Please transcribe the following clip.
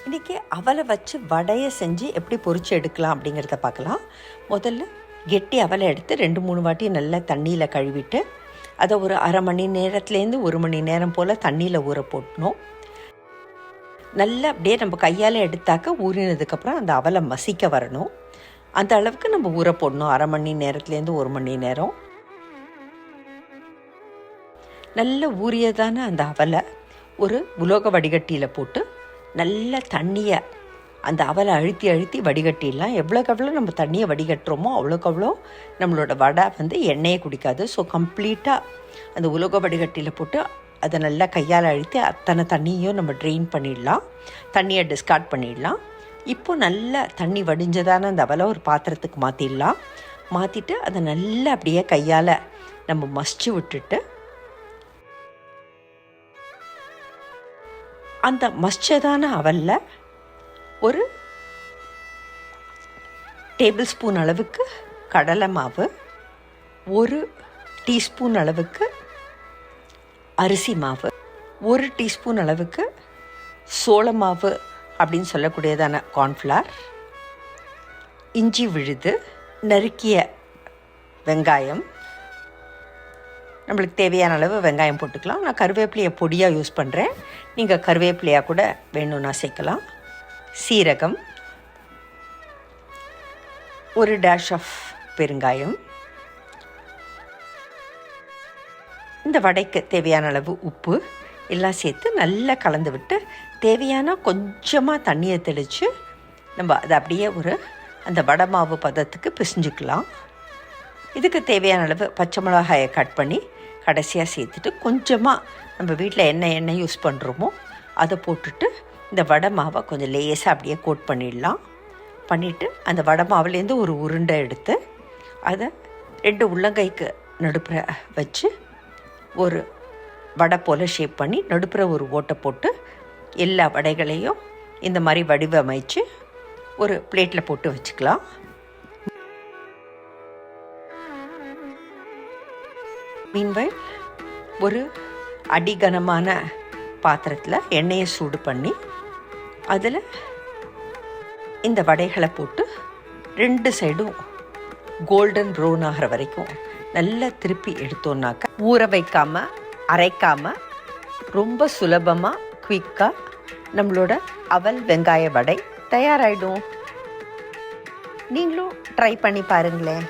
இன்றைக்கி அவலை வச்சு வடையை செஞ்சு எப்படி பொரிச்சு எடுக்கலாம் அப்படிங்கிறத பார்க்கலாம். முதல்ல கெட்டி அவலை எடுத்து 2-3 வாட்டி நல்லா தண்ணியில் கழுவிட்டு அதை ஒரு அரை மணி நேரத்துலேருந்து 1 மணி நேரம் போல் தண்ணியில் ஊற போட்டணும். நல்லா அப்படியே நம்ம கையால் எடுத்தாக்க ஊறினதுக்கப்புறம் அந்த அவலை மசிக்க வரணும். அந்த அளவுக்கு நம்ம ஊற போடணும். அரை மணி நேரத்துலேருந்து 1 மணி நேரம். நல்ல ஊறியதான அந்த அவலை ஒரு உலோக வடிகட்டியில் போட்டு நல்ல தண்ணியை அந்த அவலை அழுத்தி அழுத்தி வடிகட்டிடலாம். எவ்வளோக்கு நம்ம தண்ணியை வடிகட்டுறோமோ அவ்வளோக்கு நம்மளோட வடை எண்ணெயை குடிக்காது. ஸோ கம்ப்ளீட்டாக அந்த உலோக வடிகட்டியில் போட்டு அதை நல்லா கையால் அழுத்தி அத்தனை தண்ணியும் நம்ம ட்ரெயின் பண்ணிடலாம். தண்ணியை டிஸ்கார்ட் பண்ணிடலாம். இப்போது நல்லா தண்ணி வடிஞ்சதான அந்த அவலை ஒரு பாத்திரத்துக்கு மாற்றிடலாம். மாற்றிட்டு அதை நல்லா அப்படியே கையால் நம்ம மசிச்சு விட்டுட்டு அந்த மசிச்சதான அவலில் ஒரு டேபிள் ஸ்பூன் அளவுக்கு கடலை மாவு, 1 டீஸ்பூன் அளவுக்கு அரிசி மாவு, 1 டீஸ்பூன் அளவுக்கு சோள மாவு அப்படின்னு சொல்லக்கூடியதான கார்ன்ஃப்ளவர், இஞ்சி விழுது, நறுக்கிய வெங்காயம், நம்மளுக்கு தேவையான அளவு வெங்காயம் போட்டுக்கலாம். நான் கருவேப்பிலையை பொடியாக யூஸ் பண்ணுறேன். நீங்கள் கருவேப்பிலையாக கூட வேணும்னா சேர்க்கலாம். சீரகம், ஒரு டேஷ் ஆஃப் பெருங்காயம், இந்த வடைக்கு தேவையான அளவு உப்பு எல்லாம் சேர்த்து நல்லா கலந்து விட்டு தேவையான கொஞ்சமாக தண்ணியை தெளித்து நம்ம அதை அப்படியே அந்த வடை மாவு பதத்துக்கு பிசைஞ்சுக்கலாம். இதுக்கு தேவையான அளவு பச்சை மிளகாயை கட் பண்ணி கடைசியாக சேர்த்துட்டு கொஞ்சமாக நம்ம வீட்டில் என்ன எண்ணெய் யூஸ் பண்ணுறோமோ அதை போட்டுட்டு இந்த வடை மாவை கொஞ்சம் லேசாக அப்படியே கோட் பண்ணிடலாம். பண்ணிவிட்டு அந்த வடை மாவுலேருந்து ஒரு உருண்டை எடுத்து அதை 2 உள்ளங்கைக்கு நடுப்புற வச்சு ஒரு வடை போல் ஷேப் பண்ணி நடுப்புற ஒரு ஓட்டை போட்டு எல்லா வடைகளையும் இந்த மாதிரி வடிவமைச்சு ஒரு பிளேட்டில் போட்டு வச்சுக்கலாம். மீன்வைல் ஒரு அடிகனமான பாத்திரத்தில் எண்ணெயை சூடு பண்ணி அதில் இந்த வடைகளை போட்டு 2 சைடும் கோல்டன் ப்ரௌன் ஆகிற வரைக்கும் நல்லா திருப்பி எடுத்தோன்னாக்கா ஊற வைக்காமல் அரைக்காமல் ரொம்ப சுலபமாக குயிக்காக நம்மளோட அவல் வெங்காய வடை தயாராகிடும். நீங்களும் ட்ரை பண்ணி பாருங்களேன்.